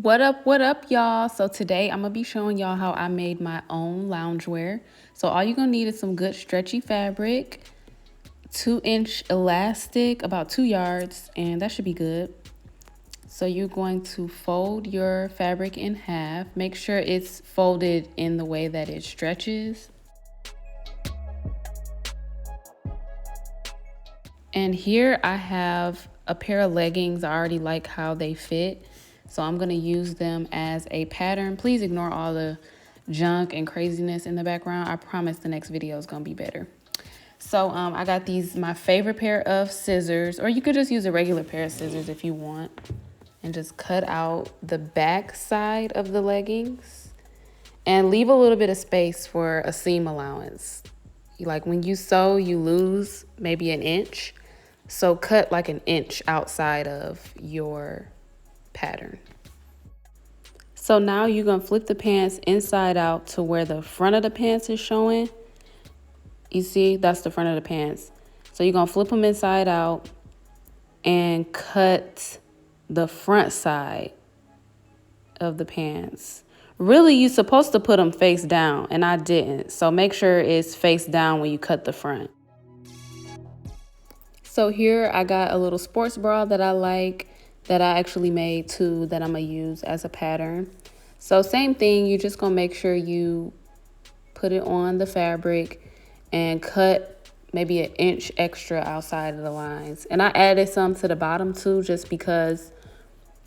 What up, y'all? So today I'm gonna be showing y'all how I made my own loungewear. So all you're gonna need is some good stretchy fabric, 2-inch elastic, about 2 yards, and that should be good. So you're going to fold your fabric in half. Make sure it's folded in the way that it stretches. And here I have a pair of leggings. I already like how they fit, so I'm gonna use them as a pattern. Please ignore all the junk and craziness in the background. I promise the next video is gonna be better. So I got these, my favorite pair of scissors, or you could just use a regular pair of scissors if you want, and just cut out the back side of the leggings and leave a little bit of space for a seam allowance. Like when you sew, you lose maybe an inch. So cut like an inch outside of your pattern. So now you're gonna flip the pants inside out to where the front of the pants is showing. You see, that's the front of the pants. So you're gonna flip them inside out and cut the front side of the pants. Really, you're supposed to put them face down, and I didn't. So make sure it's face down when you cut the front. So here I got a little sports bra that I like, that I actually made too, that I'm gonna use as a pattern. So same thing, you're just gonna make sure you put it on the fabric and cut maybe an inch extra outside of the lines. And I added some to the bottom too, just because,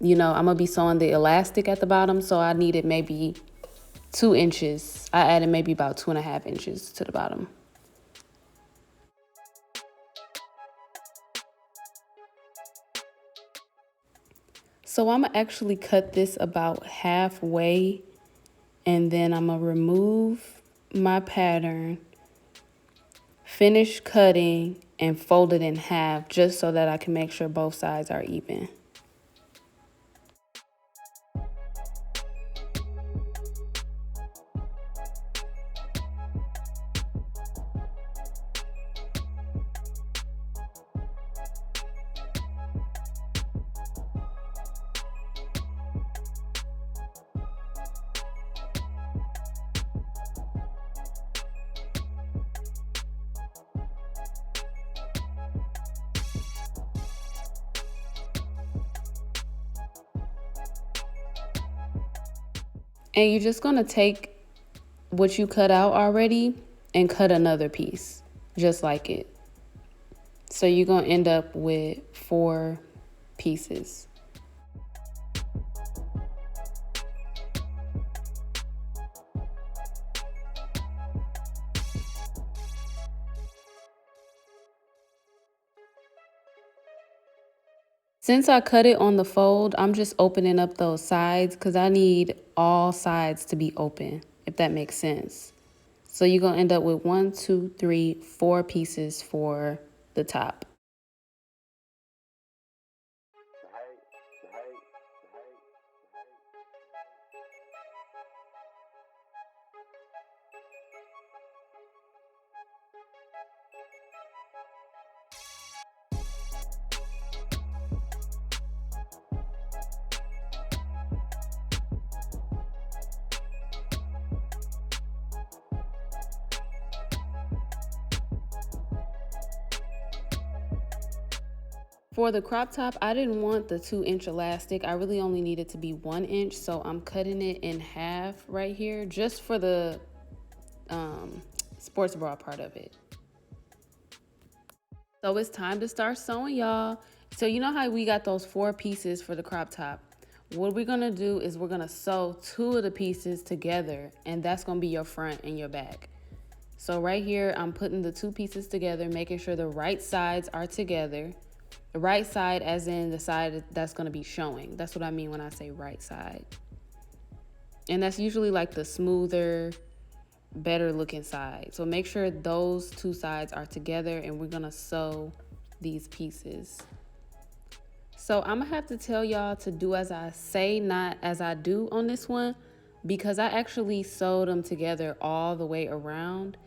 you know, I'm gonna be sewing the elastic at the bottom, so I needed maybe 2 inches. I added maybe about 2.5 inches to the bottom. So I'm gonna actually cut this about halfway, and then I'm gonna remove my pattern, finish cutting, and fold it in half just so that I can make sure both sides are even. And you're just gonna take what you cut out already and cut another piece, just like it. So you're gonna end up with 4 pieces. Since I cut it on the fold, I'm just opening up those sides because I need all sides to be open, if that makes sense. So you're gonna end up with 1, 2, 3, 4 pieces for the top. For the crop top, I didn't want the 2-inch elastic. I really only needed to be 1 inch, so I'm cutting it in half right here just for the sports bra part of it. So it's time to start sewing, y'all. So you know how we got those 4 pieces for the crop top? What we're gonna do is we're gonna sew 2 of the pieces together, and that's gonna be your front and your back. So right here, I'm putting the 2 pieces together, making sure the right sides are together. The right side as in the side that's gonna be showing. That's what I mean when I say right side. And that's usually like the smoother, better looking side. So make sure those 2 sides are together, and we're gonna sew these pieces. So I'm gonna have to tell y'all to do as I say, not as I do on this one, because I actually sewed them together all the way around,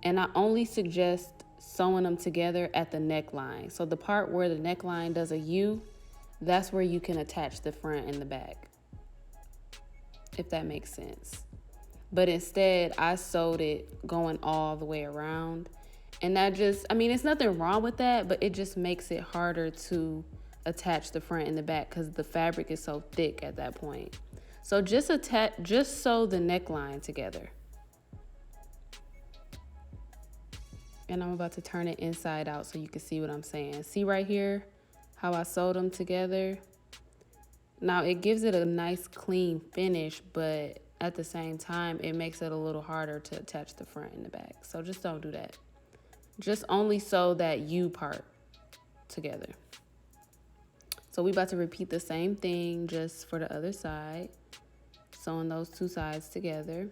and I only suggest sewing them together at the neckline. So the part where the neckline does a U, that's where you can attach the front and the back. if that makes sense. But instead, I sewed it going all the way around. And that just, I mean, it's nothing wrong with that, but it just makes it harder to attach the front and the back because the fabric is so thick at that point. So just sew the neckline together. And I'm about to turn it inside out so you can see what I'm saying. See right here how I sewed them together? Now it gives it a nice clean finish, but at the same time, it makes it a little harder to attach the front and the back. So just don't do that. Just only sew that U part together. So we about to repeat the same thing just for the other side. Sewing those two sides together.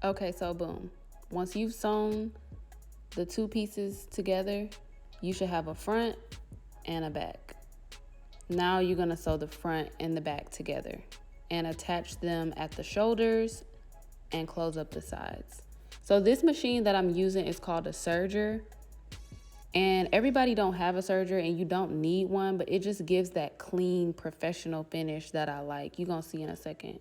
Okay, so boom. Once you've sewn the two pieces together, you should have a front and a back. Now you're gonna sew the front and the back together and attach them at the shoulders and close up the sides. So this machine that I'm using is called a serger. And everybody don't have a serger and you don't need one, but it just gives that clean, professional finish that I like. You're gonna see in a second.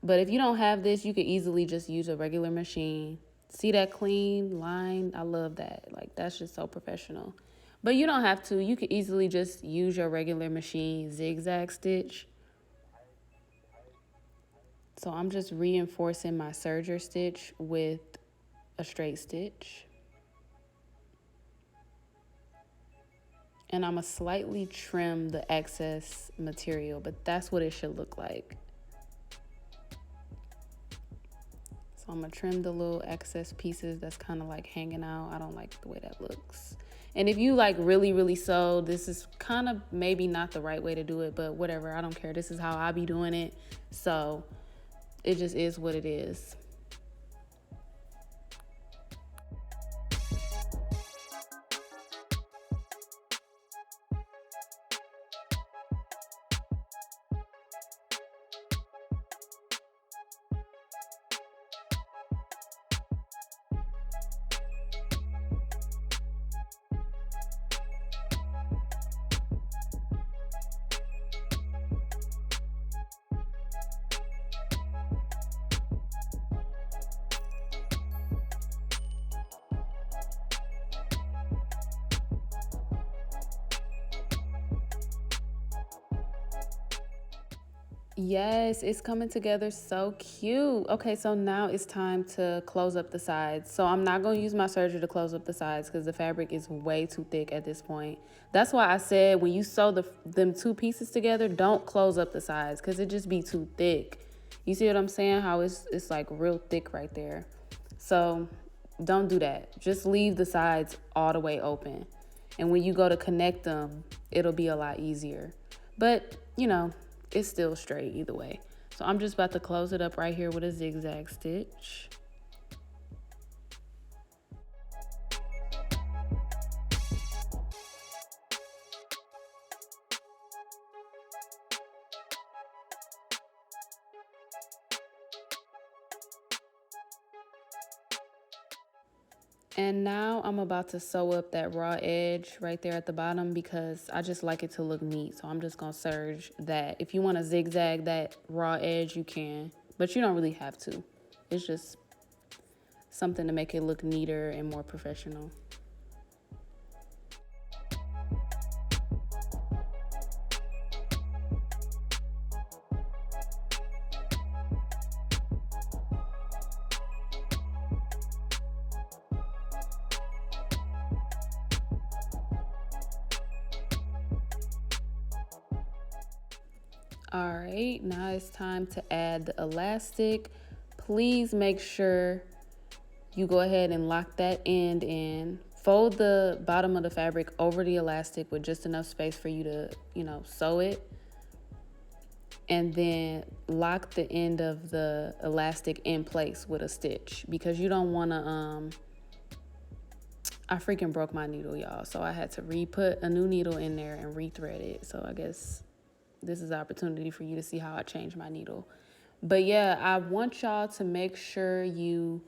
But if you don't have this, you could easily just use a regular machine. See that clean line? I love that. Like, that's just so professional. But you don't have to. You could easily just use your regular machine, zigzag stitch. So I'm just reinforcing my serger stitch with a straight stitch. And I'm gonna slightly trim the excess material, but that's what it should look like. So I'm gonna trim the little excess pieces that's kind of like hanging out. I don't like the way that looks. And if you like really sew, this is kind of maybe not the right way to do it, but whatever, I don't care. This is how I be doing it. So it just is what it is. Yes, it's coming together so cute. Okay, so now it's time to close up the sides. So I'm not going to use my serger to close up the sides because the fabric is way too thick at this point. That's why I said when you sew them two pieces together, don't close up the sides because it just be too thick. You see what I'm saying? How it's like real thick right there. So don't do that. Just leave the sides all the way open. And when you go to connect them, it'll be a lot easier. But, you know, it's still straight either way. So I'm just about to close it up right here with a zigzag stitch. And now I'm about to sew up that raw edge right there at the bottom because I just like it to look neat. So I'm just gonna serge that. If you wanna zigzag that raw edge, you can, but you don't really have to. It's just something to make it look neater and more professional. All right, now it's time to add the elastic. Please make sure you go ahead and lock that end in. Fold the bottom of the fabric over the elastic with just enough space for you to, sew it. and then lock the end of the elastic in place with a stitch, because you don't want to I freaking broke my needle, y'all, so I had to re-put a new needle in there and rethread it. So I guess this is an opportunity for you to see how I changed my needle. But yeah, I want y'all to make sure you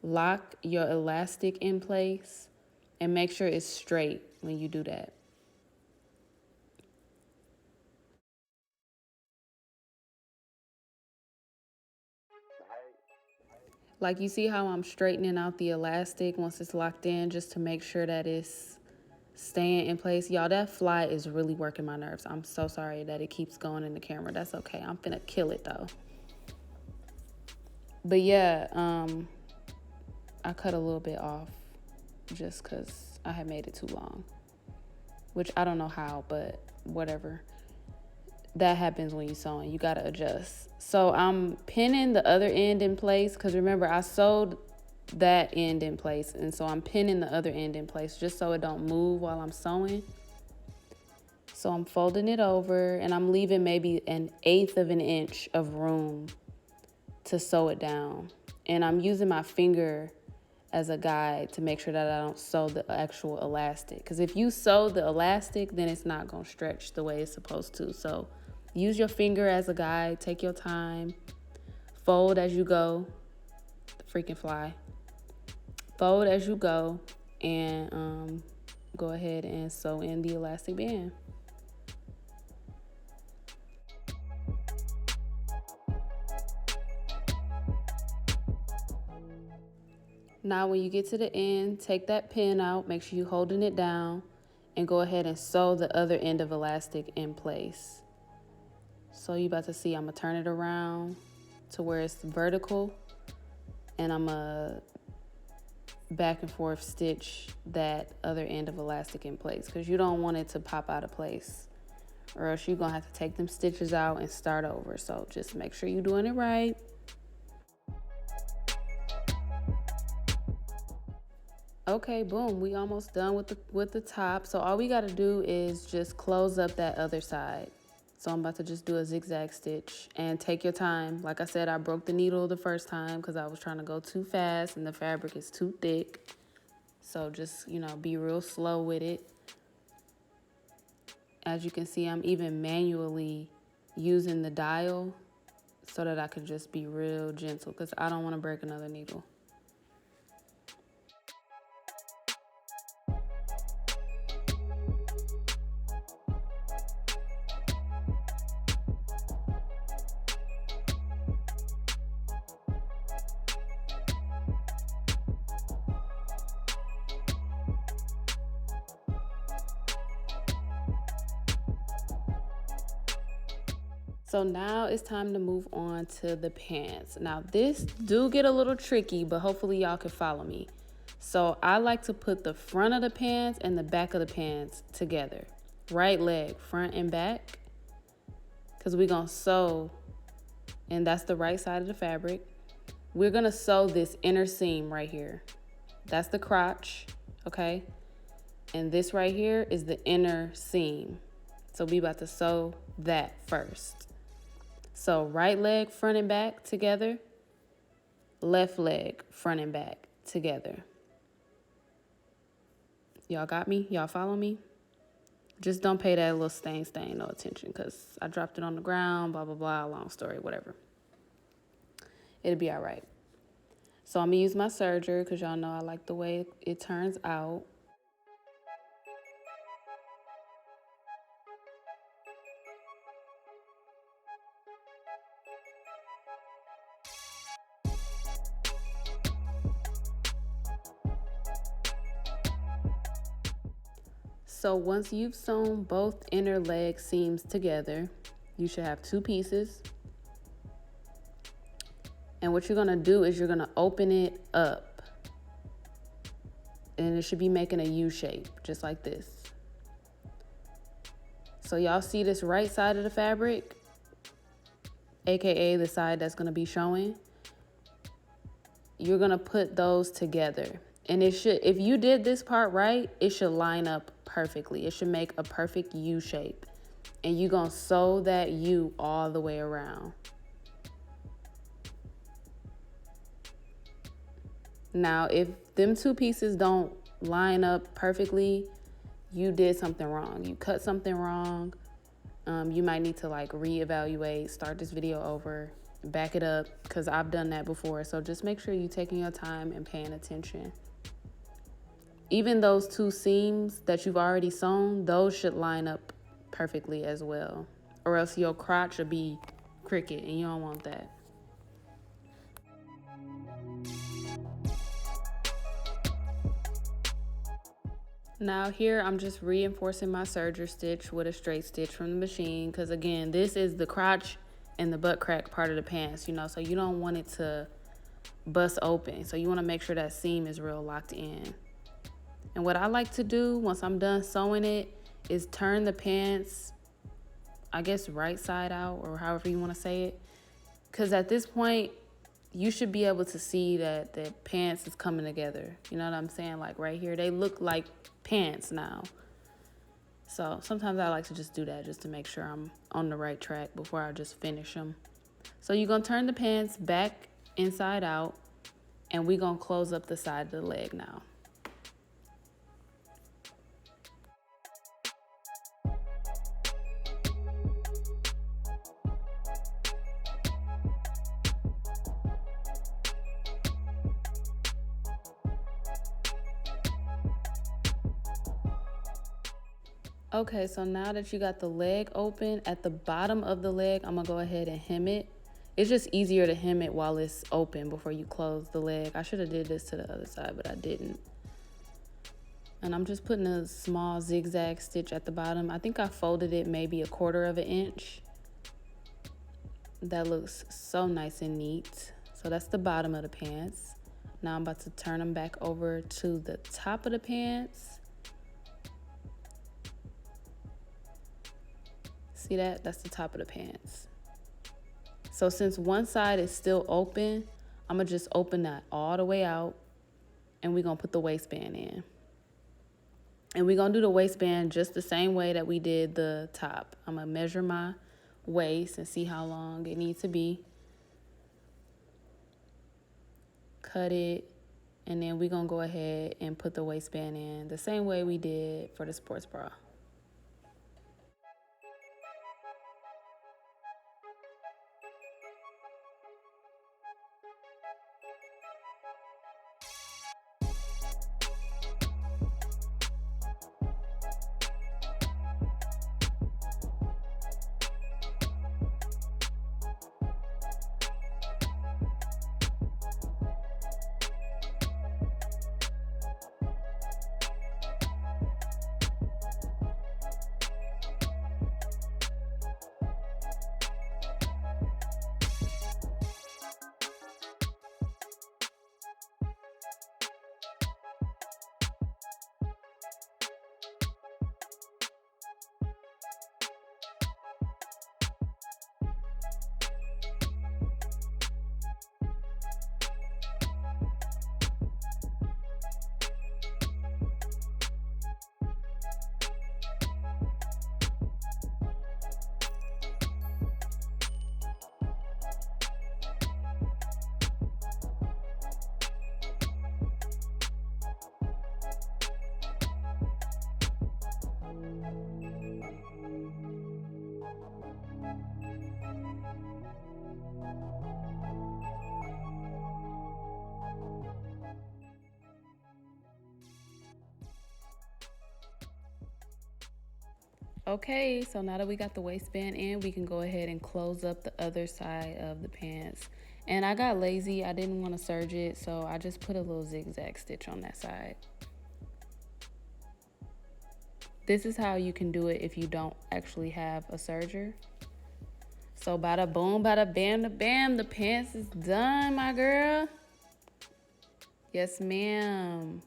lock your elastic in place and make sure it's straight when you do that. Like, you see how I'm straightening out the elastic once it's locked in, just to make sure that it's staying in place. Y'all, that fly is really working my nerves. I'm so sorry that it keeps going in the camera. That's okay. I'm finna kill it though. But yeah, I cut a little bit off just because I had made it too long, which I don't know how, but whatever. That happens when you're sewing. You gotta adjust. So I'm pinning the other end in place, because remember, I sewed that end in place, and so I'm pinning the other end in place just so it don't move while I'm sewing. So I'm folding it over, and I'm leaving maybe 1/8 of an inch of room to sew it down. And I'm using my finger as a guide to make sure that I don't sew the actual elastic, because if you sew the elastic, then it's not gonna stretch the way it's supposed to. So use your finger as a guide. Take your time. Fold as you go. The freaking fly. Fold as you go, and go ahead and sew in the elastic band. Now when you get to the end, take that pin out, make sure you're holding it down, and go ahead and sew the other end of elastic in place. So you about to see, I'm gonna turn it around to where it's vertical, and I'm gonna back and forth stitch that other end of elastic in place, because you don't want it to pop out of place, or else you're gonna have to take them stitches out and start over. So just make sure you're doing it right. Okay, boom, we almost done with the top. So all we gotta do is just close up that other side. So I'm about to just do a zigzag stitch, and take your time. Like I said, I broke the needle the first time because I was trying to go too fast and the fabric is too thick. So just, be real slow with it. As you can see, I'm even manually using the dial so that I could just be real gentle, because I don't want to break another needle. So now it's time to move on to the pants. Now this do get a little tricky, but hopefully y'all can follow me. So I like to put the front of the pants and the back of the pants together. Right leg, front and back, because we're gonna sew, and that's the right side of the fabric. We're gonna sew this inner seam right here. That's the crotch, okay? And this right here is the inner seam. So we about to sew that first. So right leg, front and back together. Left leg, front and back together. Y'all got me? Y'all follow me? Just don't pay that little stain no attention, because I dropped it on the ground, blah, blah, blah, long story, whatever. It'll be all right. So I'm gonna use my serger, because y'all know I like the way it turns out. So once you've sewn both inner leg seams together, you should have 2 pieces. And what you're gonna do is you're gonna open it up, and it should be making a U shape, just like this. So y'all see this right side of the fabric, AKA the side that's gonna be showing? You're gonna put those together. And it should, if you did this part right, it should line up perfectly. It should make a perfect U shape. and you're gonna sew that U all the way around. Now, if them two pieces don't line up perfectly, you did something wrong. You cut something wrong. You might need to like reevaluate, start this video over, back it up, because I've done that before. So just make sure you're taking your time and paying attention. Even those two seams that you've already sewn, those should line up perfectly as well, or else your crotch will be crooked and you don't want that. Now here I'm just reinforcing my serger stitch with a straight stitch from the machine, because again, this is the crotch and the butt crack part of the pants, you know, so you don't want it to bust open. So you want to make sure that seam is real locked in. And what I like to do once I'm done sewing it is turn the pants, I guess right side out, or however you want to say it, because at this point you should be able to see that the pants is coming together. You know what I'm saying? Like right here, they look like pants now. So sometimes I like to just do that just to make sure I'm on the right track before I just finish them. So you're gonna turn the pants back inside out, and we're gonna close up the side of the leg now. Okay, so now that you got the leg open, at the bottom of the leg, I'm gonna go ahead and hem it. It's just easier to hem it while it's open before you close the leg. I should have did this to the other side, but I didn't. And I'm just putting a small zigzag stitch at the bottom. I think I folded it maybe 1/4 of an inch. That looks so nice and neat. So that's the bottom of the pants. Now I'm about to turn them back over to the top of the pants. See that? That's the top of the pants. So since one side is still open, I'm gonna just open that all the way out, and we're gonna put the waistband in. And we're gonna do the waistband just the same way that we did the top. I'm gonna measure my waist and see how long it needs to be. Cut it, and then we're gonna go ahead and put the waistband in the same way we did for the sports bra. Okay, so now that we got the waistband in, we can go ahead and close up the other side of the pants. And I got lazy, I didn't want to serge it, so I just put a little zigzag stitch on that side. This is how you can do it if you don't actually have a serger. So bada boom, bada bam, da bam, the pants is done, my girl. Yes, ma'am.